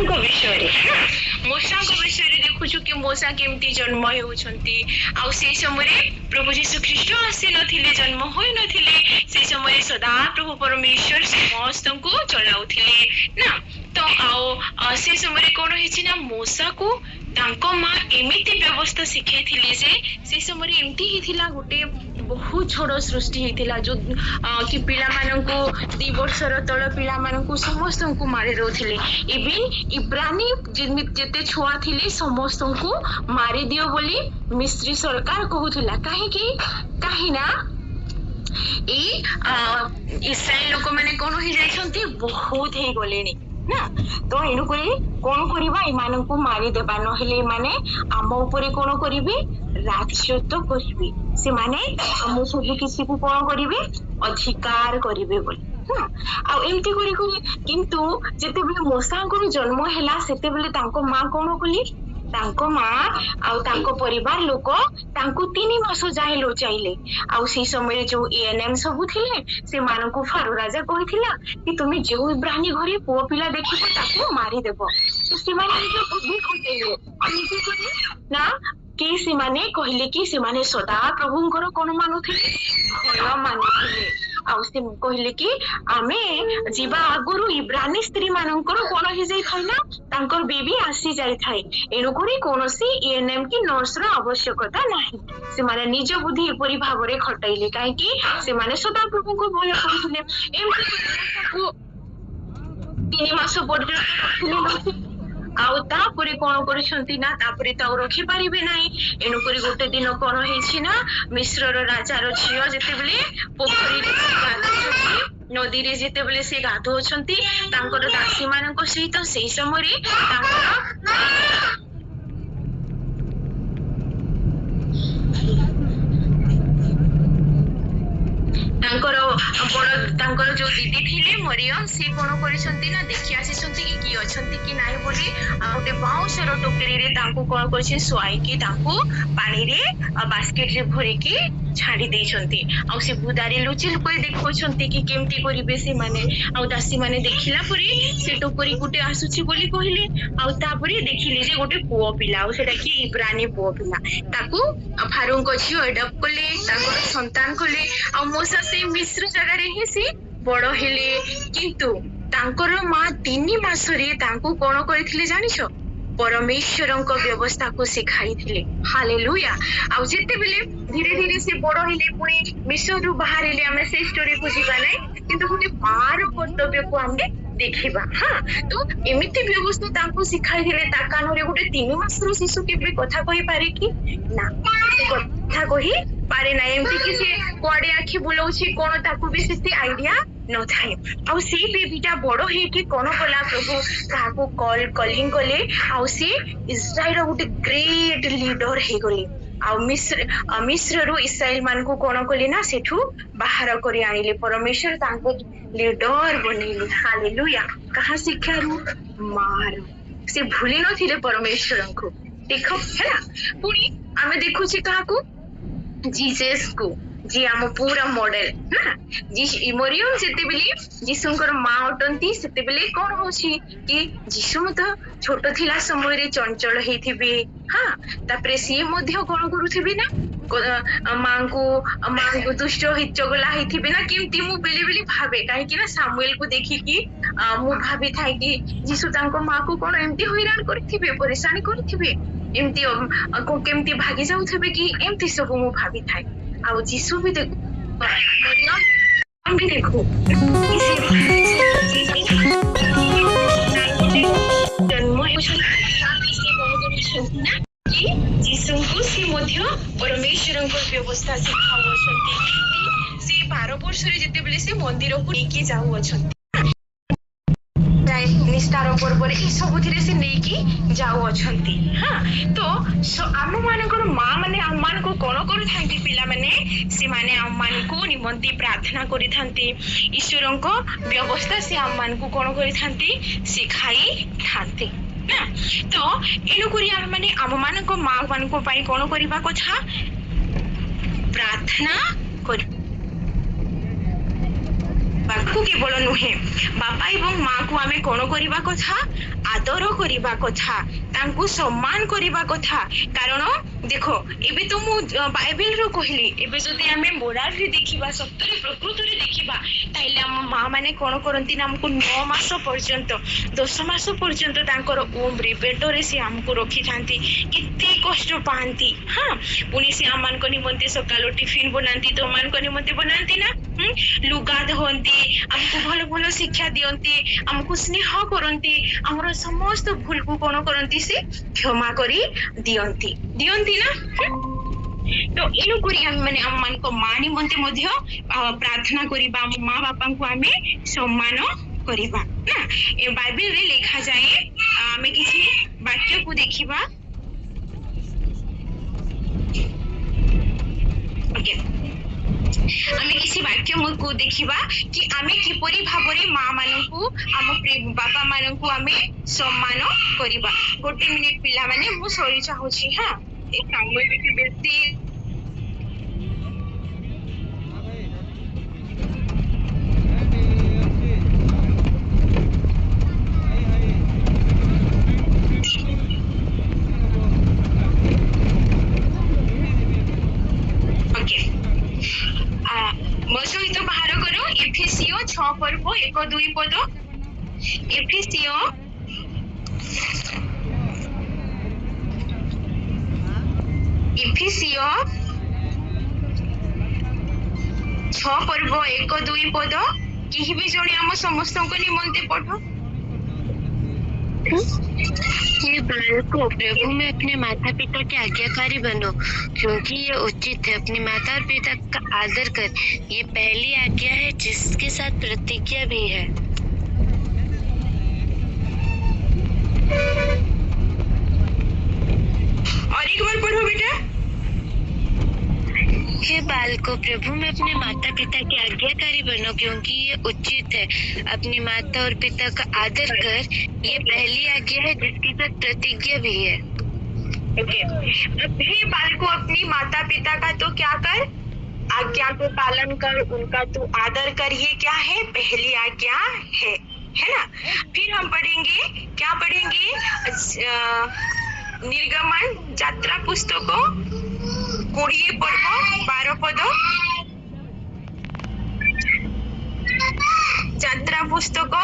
विषय मूषा विषय देखुछु कि मूषा केमती जन्म होउछंती आ से समय प्रभु यीशु ख्रीष्ट आसी नथिले जन्म होई नथिले से समय सदा प्रभु परमेश्वर समस्त को चलाउथिले ना तो आओ से समय कोन हिछि ना मूषा को तांको मां एमिति व्यवस्था सिखैथिले जे से समय एमती हिथिला गुटे बहुत छोड़ सृष्टि होता जो कि पिला मानंको 2 वर्षर तल पिला मानंको समस्त को मारी रोथिले इवन इब्रानी जेते छुआ थिले समस्त को मारी दियो बोली मिस्री सरकार कहूथिला काहे ना इस्राएल लोक माने कोन हो जाइछंती बहुत हे गलेनी ना तो एनु करी कोन करिबा इमान को मारी देबा नहेले माने आम ऊपर कोन करिवे राजत्व करिवे से माने हम सब किसी को कोन करिवे अधिकार करिवे बोली आ एमती करी किंतु जेते बेले मूसा को जन्म हैला सेते बेले तांको मां कोन कली तांको मां आउ तांको परिवार लोक तांको 3 मास जाय लोचाइले आउ से समय जो एएनएम सब थिले से मान को फारो राजा कहिथिला कि तुमे जो इब्रानी घरे पो पिला देखिबो ताको मारी देबो तो से माने जो बुद्धि खोटेले अनि के करी ना के से माने कहले कि से माने सदा प्रभुंकर कोन मानुथिले भय मानुथिले आउ से कहले कि आमे जीवा आगुरु इब्रानी स्त्री मानकर कोन हे जाय थाइना तांकर बेबी आसी जाय थाइ एनु करी कोनोसी एएनएम की नर्स रो आवश्यकता नाही से माने निज बुद्धि परि भाबरे खटाइले काहे कि से माने सदा प्रभु को भय करथिले एमति 3 मास पर्यंत आउ तापरे कोन करछंती ना तापरे ताउ रखि पारिबे नाही एनु करी गोटे दिन कोन हेछि ना मिस्र रो राजा रो छियो जेते बेले पोखरी रे गाधोछंती नदी रे जेते बेले से गाधोछंती तांकर दासी मानक सहित सेही समय रे तांकर जो दीदी थिले मरियम से कोन करिसंती ना देखि आसीसंती कि अछंती कि नाही बोली आउटे बाउसर टोकरी रे तांको कोन करछि सोआई कि तांको पानी रे बास्केट रे भरि कि छाडी देछंती आ से बुदारी लुचिल कोइ देखोछंती कि केमती करिबे से माने आ दासी माने देखिला परी से टोकरी गुटे आसुछि बोली कहिले आ तापरे देखिले जे गोटे पुओ पिला आ सेटा कि इब्रानी पुओ पिला ताकू फारूक झियो एडप कले ताकर संतान कले आ मूसा से मिस्र जगह रे ही से बड़ हेले किंतु तांकर मां 3 मास रे तांको कोन करिथिले जानिछो परमेश्वरଙ୍କ व्यवस्था को सिखाई थिले हालेलुया आ जेते बेले धीरे धीरे से बड़ हेले पुनी मिस्र रु बाहर हेले हमें से स्टोरी को जीवा नै किंतु गुटे मार कर्तव्य को हमने देखिबा हां तो एमिति व्यवस्था तांको सिखाई थिले ता कानरे गुटे 3 मास रो शिशु के कथा कहि पारे कि ना कथा कहि पारे ना एमती कि से कोडे आखि बुलौछि कोन ताकू भी से आईडिया न थाए आ से बेबीटा बड़ हे कि कोन कला प्रभु काको कॉल कॉलिंग कले आ से इस्राएल गुटे ग्रेट लीडर हे गले आ मिस्र रो इस्राएल मान को कोन कले ना सेठू बाहर करी आनिले परमेश्वर तांको लीडर बनेले हालेलुया कहा शिक्षा रू मार से भूली न थिले परमेश्वर को देखो है ना पुनी हमें देखु छी काको जीसस को जी आम पूरा मॉडल ना जी मरियम जेते बेले जीसुंकर मां अटंती सेते बेले कोन होछि कि जीसु मत छोट थिला समय रे चंचल हेथिबे हां तापरे सी मध्य कोन करूथिबे ना मां को दुष्ट चगला हेथिबे ना केमती मु बेले बेले भाबे काहे कि ना सामुएल को देखि कि मु भाबी थाई कि जीसु तांको मां को कोन एमती हैरान करथिबे परेशान करथिबे एमती को केमती भागी जाउथिबे कि एमती सब मु भाबी थाई आ जीसु भी देखो हम भी देखो जन्म जीसु को सी मध्य परमेश्वर व्यवस्था सिखाउ अछंती से 12 वर्ष रे जते बेले से मंदिर को लेके जाउ अछंती निष्ठार पर्व ये सबुथिरे से नहीं जाऊ अछंती। हाँ तो आम मानकर माँ माने आम मान को कौन करूथांती पिला माने से माने आम मान को निमंती प्रार्थना करिथांती ईश्वरन को व्यवस्था से आम मान को कौन करिथांती सिखाई थांती ना। तो एनुकुरी आम माने आम मान को माँ मान को पाई कौन करिबा कथा प्रार्थना कर बाकू केवल नुहे बापा एवं माँ को आमे कौन करिबा कथा आदर करिबा कथा तांकु सम्मान करिबा कथा। कारण देखो एबे तो मु बाइबल रो कहली एबे जदि आमे मोराल रे देखिबा सत्य रे प्रकृति रे देखिबा ताइले हम माँ माने कौन करंती ना हमको 9 मास पर्यंत 10 मास पर्यंत तांकर ओम रे पेट रे से हमको रखी थांती किते कष्ट पांती। हाँ पुनी से आमान को निमंते सकालो टिफिन बनांती तो मान को निमंते बनांती ना लुगा धोंती हमको भलो भलो शिक्षा दियंती हमको स्नेह करंती हमर समस्त भूल को कौन करंती से क्षमा करी दियंती दियंती ना। तो एनु करी हम माने हम मान को मां निमंते मध्य प्रार्थना करिबा मां बापा को आमे सम्मान करिबा ना। ए बाइबल रे लिखा जाए आमे किछि वाक्य को देखिबा। ओके आमे किसी वाक्य को देखिबा कि आमे किपरि भाबरे मां मानकु आम बाबा मानकु आमे सम्मान करिबा। गोटे मिनिट पिला माने मु सॉरी चाहूची। हाँ एक काम में बेसी मो सहित बाहर करो एफेसियो 6 पर्व 1-2 पद एफेसियो एफेसियो 6 पर्व 1-2 पद केही भी जणे हम समस्त को निमंते पढो। हे बालकों प्रभु में अपने माता पिता के आज्ञाकारी बनो क्योंकि ये उचित है। अपनी माता और पिता का आदर कर ये पहली आज्ञा है जिसके साथ प्रतिज्ञा भी है। और एक बार पढ़ो बेटा। हे बालकों प्रभु में अपने माता पिता के आज्ञाकारी बनो क्योंकि ये उचित है। अपनी माता और पिता का आदर कर ये पहली आज्ञा है जिसके साथ प्रतिज्ञा भी है। हे बालकों अपनी माता पिता का तो क्या कर आज्ञा को पालन कर उनका तो आदर कर ये क्या है पहली आज्ञा है ना। फिर हम पढ़ेंगे क्या पढ़ेंगे निर्गमन यात्रा पुस्तकों 20 पर्व 12 पद यात्रा पुस्तक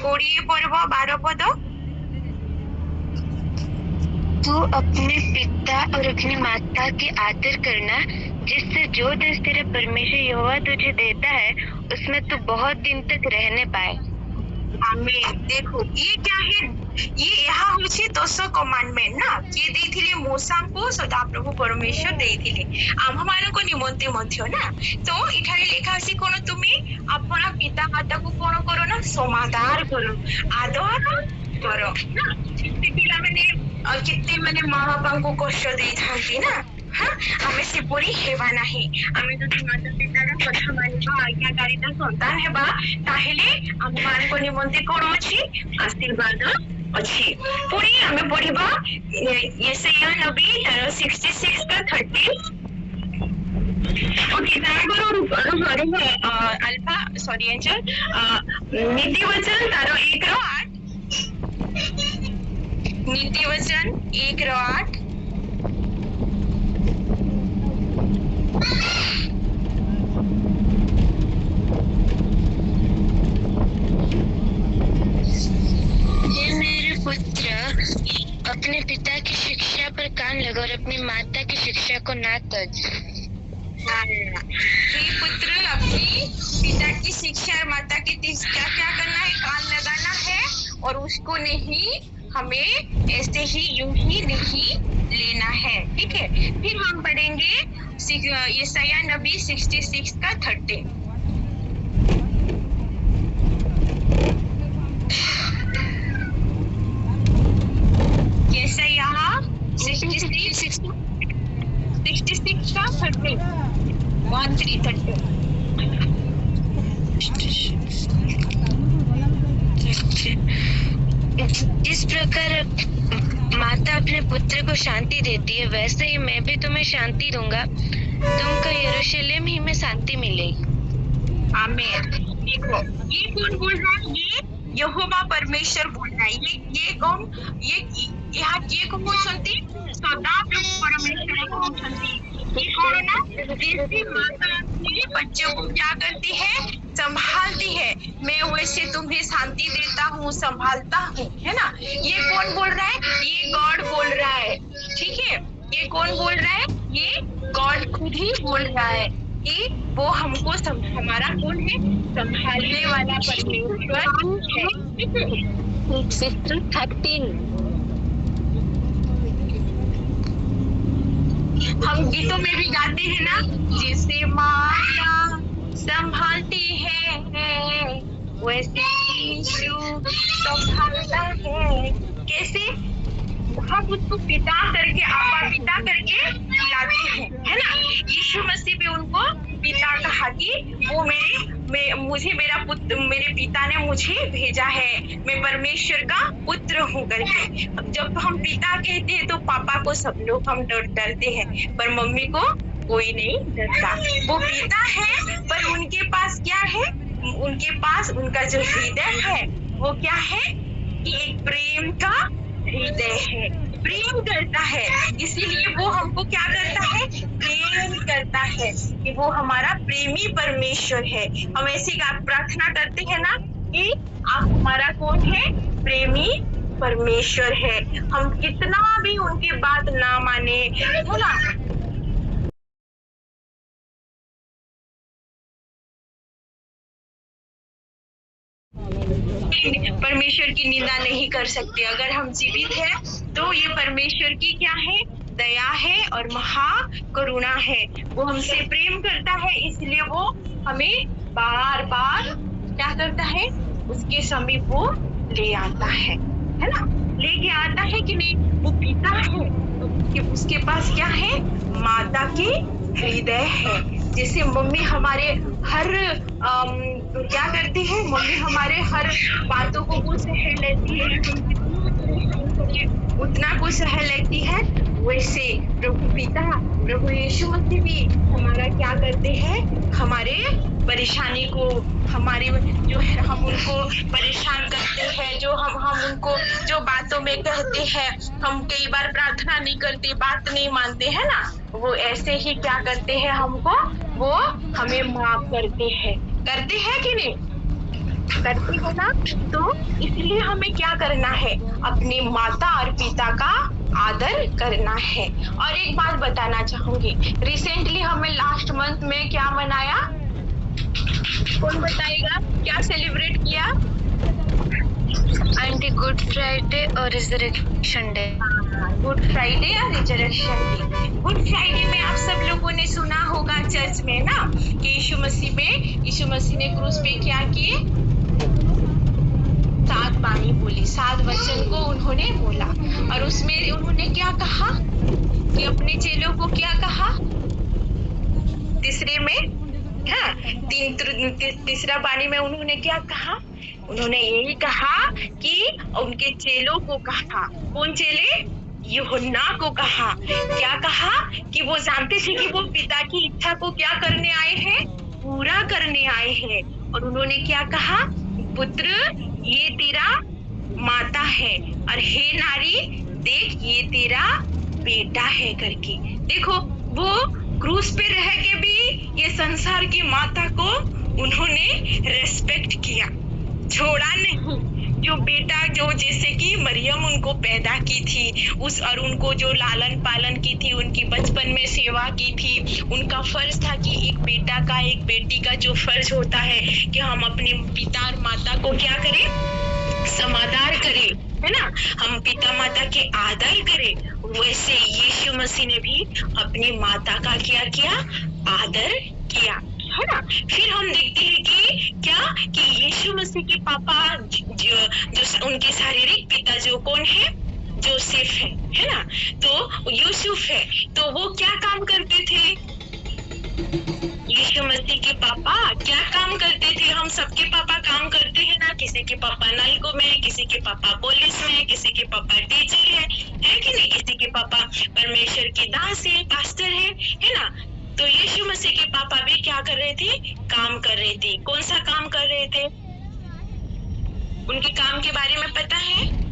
20 पर्व 12 पद। तू अपने पिता और अपनी माता के आदर करना जिससे जो देश तेरे परमेश्वर यहोवा तुझे देता है उसमें तू बहुत दिन तक रहने पाए। आमीन। देखो ये क्या है ये यहाँ होछि 10 कमांडमेंट ना ये देथिले मूसा को सदा प्रभु परमेश्वर देथिले आम मान को निमंते मध्य ना। तो इठारे लेखा अछि कोन तुमी अपना पिता माता को कोन करो ना समादार करो आदर करो ना। पिला माने किते माने मां बापा को कष्ट देई थांती ना। हाँ हमें से पूरी हेबा नाही हमें तो माता पितार कथा मानिबा आज्ञाकारिता संतान हेबा ताहेले हम मान को निमंते कोन अछि आशीर्वाद अछि। पुणी हमें पढ़िबा यशाया नबी 66 का 13। ओके तागर अल्फा सॉरी एंजल नीति वचन तारो 1 रो 8 नीति वचन 1 रो 8 अपने पिता की शिक्षा पर कान लगा और अपनी माता की शिक्षा को ना तज। पुत्र अपनी पिता की शिक्षा और माता की क्या करना है कान लगाना है और उसको नहीं हमें ऐसे ही यूं ही नहीं लेना है। ठीक है फिर हम पढ़ेंगे यशाया नबी 66 का 13। 30 1330 जिस प्रकार माता अपने पुत्र को शांति देती है, वैसे ही मैं भी तुम्हें शांति दूंगा। तुमको यरूशलेम ही में शांति मिलेगी। आमीन। देखो ये कौन बोल रहा है? ये यहोवा परमेश्वर बोल रहा है। ये कौन? ये कौन बोलती? सदा प्रभु परमेश्वर को बोलती। ये कौन ना? जैसे माता अपने बच्चों को क्या करती है? संभालती है। मैं वैसे तुम्हें शांति देता हूँ, संभालता हूँ, है ना? ये कौन बोल रहा है? ये गॉड बोल रहा है। ठीक है, ये कौन बोल रहा है? ये गॉड खुद ही बोल रहा है कि वो हमको हमारा कौन है? संभालने वाला परमेश्वर है। 13 हम गीतों में भी गाते हैं ना, जिसे माता संभालती है वैसे यीशु संभालता है। कैसे? हम उसको पिता करके, आपा पिता करके बुलाते हैं, है ना? यीशु मसीह भी उनको पिता कहा कि वो मुझे मेरे पिता ने मुझे भेजा है, मैं परमेश्वर का पुत्र हूँ करके। अब जब हम पिता कहते हैं तो पापा को सब लोग हम डरते हैं, पर मम्मी को कोई नहीं डरता। वो पिता है, पर उनके पास क्या है? उनके पास उनका जो हृदय है वो क्या है? कि एक प्रेम का हृदय है, प्रेम करता है। इसीलिए वो हमको क्या करता है? प्रेम करता है कि वो हमारा प्रेमी परमेश्वर है। हम ऐसी प्रार्थना करते हैं ना कि आप हमारा कौन है? प्रेमी परमेश्वर है। हम कितना भी उनकी बात ना माने, है ना, परमेश्वर की निंदा नहीं कर सकते। अगर हम जीवित हैं तो ये परमेश्वर की क्या है? दया है और महा करुणा है। वो हमसे प्रेम करता है, इसलिए वो हमें बार बार क्या करता है? उसके समीप वो ले आता है ना? लेके आता है कि नहीं? वो पिता है तो उसके पास क्या है? माता की हृदय है। जैसे मम्मी हमारे हर क्या करती है? मम्मी हमारे हर बातों को वो सह लेती है, उतना को सह लेती है, वैसे प्रभु पिता, प्रभु यीशु मसीह भी हमारा क्या करते हैं? हमारे परेशानी को, हमारे जो है, हम उनको परेशान करते हैं, जो हम उनको जो बातों में कहते हैं, हम कई बार प्रार्थना नहीं करते, बात नहीं मानते हैं ना, वो ऐसे ही क्या करते हैं? हमको वो हमें माफ करते हैं कि नहीं? करते हो ना? तो इसलिए हमें क्या करना है? अपने माता और पिता का आदर करना है। और एक बात बताना चाहूंगी, रिसेंटली हमें लास्ट मंथ में क्या मनाया? कौन बताएगा? क्या सेलिब्रेट किया? आंटी, गुड फ्राइडे और रिजरेक्शन डे। गुड फ्राइडे और रिजरेक्शन डे। गुड फ्राइडे में आप सब लोगों ने सुना होगा चर्च में ना कि यीशु मसीह ने क्रूस पे क्या किए? 7 बाणी बोली, 7 वचन को उन्होंने बोला, और उसमें उन्होंने क्या कहा? कि अपने चेलों को क्या कहा? तीसरे में, हाँ, तीसरा बाणी में उन्होंने क्या कहा? उन्होंने यही कहा कि उनके चेलों को कहा। कौन चेले? यूहन्ना को कहा। क्या कहा? कि वो जानते थे कि वो पिता की इच्छा को क्या करने आए हैं? पूरा करने आए हैं। और उन्होंने क्या कहा? पुत्र, ये तेरा माता है, और हे नारी, देख ये तेरा बेटा है करके। देखो, वो क्रूस पे रह के भी ये संसार की माता को उन्होंने रेस्पेक्ट किया, छोड़ा नहीं। जो बेटा, जो जैसे कि मरियम उनको पैदा की थी, उस और उनको जो लालन पालन की थी, उनकी बचपन में सेवा की थी, उनका फर्ज था कि एक बेटा का, एक बेटी का जो फर्ज होता है कि हम अपने पिता और माता को क्या करें? समादार करें, है ना? हम पिता माता के आदर करें। वैसे यीशु मसीह ने भी अपनी माता का क्या किया? आदर किया, है ना? फिर हम देखते हैं कि क्या कि यीशु मसीह के पापा जो उनके शारीरिक पिता जो कौन है? जोसेफ है ना? तो यूसुफ है। तो वो क्या काम करते थे? के पापा क्या काम करते थे? हम सबके पापा काम करते हैं ना, किसी के पापा नाइको में, किसी के पापा पुलिस में, किसी के पापा टीचर है कि नहीं? किसी के पापा परमेश्वर के दास है, पास्टर है ना? तो यीशु मसीह के पापा भी क्या कर रहे थे? काम कर रहे थे। कौन सा काम कर रहे थे? उनके काम के बारे में पता है?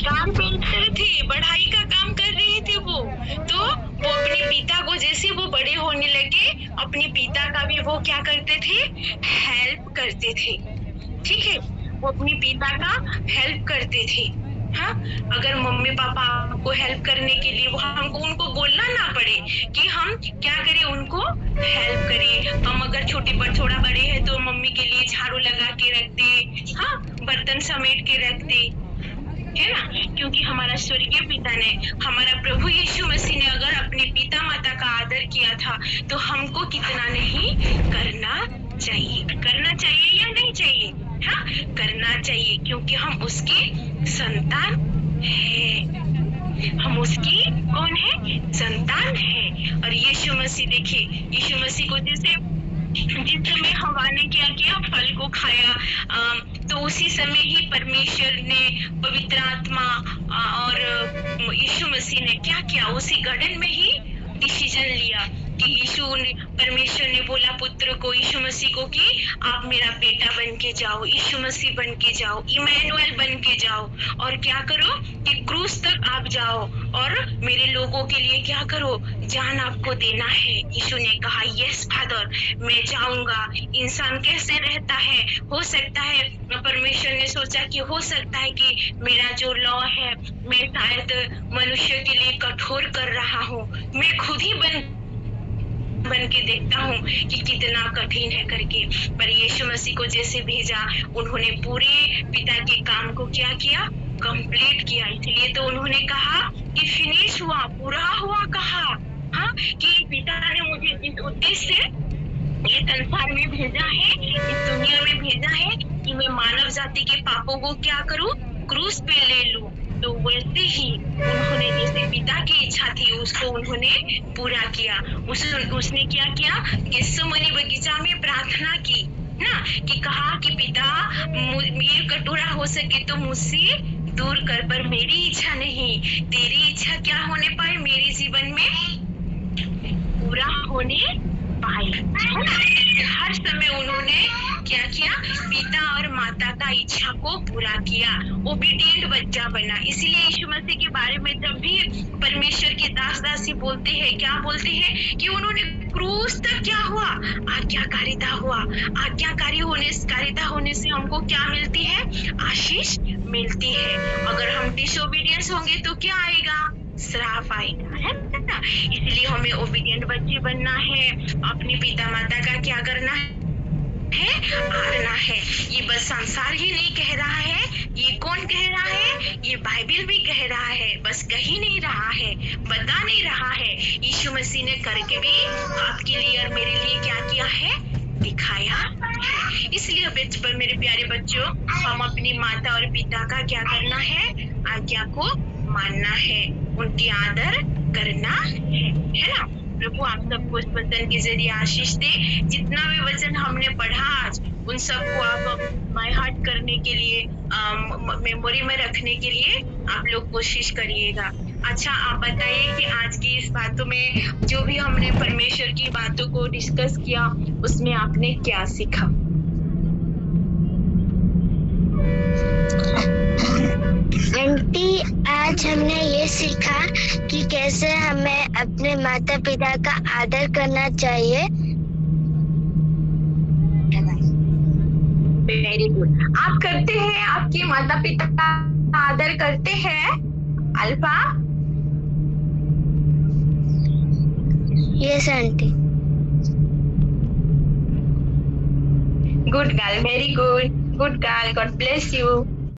काम करते थे, पढ़ाई का काम कर रहे थे वो। तो वो अपने पिता को, जैसे वो बड़े होने लगे, अपने पिता का भी वो क्या करते थे? हेल्प करते थे। ठीक है, वो अपने पिता का हेल्प करते थे। हाँ, अगर मम्मी पापा आपको हेल्प करने के लिए, वो हमको उनको बोलना ना पड़े कि हम क्या करें, उनको हेल्प करें। हम अगर थोड़ा बड़े हैं तो मम्मी के लिए झाड़ू लगा के रख दे, हाँ, बर्तन समेट के रख दे, है ना? क्योंकि हमारा स्वर्गीय पिता ने, हमारा प्रभु यीशु मसीह ने अगर अपने पिता माता का आदर किया था, तो हमको कितना नहीं करना चाहिए? करना चाहिए या नहीं चाहिए? हाँ, करना चाहिए, क्योंकि हम उसके संतान है। हम उसकी कौन है? संतान है। और यीशु मसीह, देखिए, यीशु मसीह को जैसे जिस समय हवा ने क्या किया? फल को खाया, तो उसी समय ही परमेश्वर ने, पवित्र आत्मा और यीशु मसीह ने क्या किया? उसी गार्डन में ही डिसीजन लिया कि परमेश्वर ने बोला पुत्र को, यीशु मसीह को, कि आप मेरा बेटा बन के जाओ, यीशु मसीह बन के जाओ, इमैनुअल बन के जाओ, और क्या करो कि क्रूस तक आप जाओ और मेरे लोगों के लिए क्या करो? जान आपको देना है। यीशु ने कहा यस फादर, मैं जाऊंगा। इंसान कैसे रहता है? हो सकता है परमेश्वर ने सोचा कि हो सकता है कि मेरा जो लॉ है, मैं शायद मनुष्य के लिए कठोर कर रहा हूँ, मैं खुद ही बन के देखता हूँ कि कितना कठिन है करके। पर यीशु मसीह को जैसे भेजा, उन्होंने पूरे पिता के काम को क्या किया? कंप्लीट किया। इसलिए तो उन्होंने कहा कि फिनिश हुआ, पूरा हुआ कहा। हाँ, कि पिता ने मुझे जिस उद्देश्य से ये संसार में भेजा है, इस दुनिया में भेजा है, कि मैं मानव जाति के पापों को क्या करूं? क्रूस पे ले लूं। तो वैसे ही उन्होंने, जैसे पिता की इच्छा थी, उसको उन्होंने पूरा किया। उसने क्या किया? गेत्सेमनी बगीचा में प्रार्थना की ना, कि कहा कि पिता, ये कटोरा हो सके तो मुझसे दूर कर, पर मेरी इच्छा नहीं, तेरी इच्छा क्या होने पाए मेरे जीवन में पूरा होने पाए। हर समय उन्होंने क्या किया? पिता और माता का इच्छा को पूरा किया, ओबीडिएंट बच्चा बना। इसीलिए यीशु मसीह के बारे में जब भी परमेश्वर के दास दासी बोलते हैं, क्या बोलते हैं? कि उन्होंने क्रूस तक क्या हुआ? आज्ञाकारिता हुआ। कारिता होने से हमको क्या मिलती है? आशीष मिलती है। अगर हम डिसोबीडियंस होंगे तो क्या आएगा? श्राप आएगा, है ना? इसलिए हमें ओबीडिएंट बच्चे बनना है, अपने पिता माता का क्या करना है? आदरना है। ये बस संसार ही नहीं कह रहा है, ये कौन कह रहा है? ये बाइबल भी कह रहा है। बस कही नहीं रहा है, बता नहीं रहा है, यीशु मसीह ने करके भी आपके लिए और मेरे लिए क्या किया है? दिखाया है। इसलिए मेरे प्यारे बच्चों, हम अपनी माता और पिता का क्या करना है? आज्ञा को मानना है, उनकी आदर करना है ना? प्रभु आप सबको इस वचन के जरिए आशीष दे। जितना भी वचन हमने पढ़ा आज, उन सबको आप बाय हार्ट करने के लिए, मेमोरी में रखने के लिए आप लोग कोशिश करिएगा। अच्छा, आप बताइए कि आज की इस बातों में जो भी हमने परमेश्वर की बातों को डिस्कस किया, उसमें आपने क्या सीखा? आंटी, आज हमने ये सीखा कि कैसे हमें अपने माता पिता का आदर करना चाहिए। Very good. आप करते हैं? आपके माता पिता का आदर करते हैं alpha? Yes aunty. Good girl, very good, good girl, God bless you.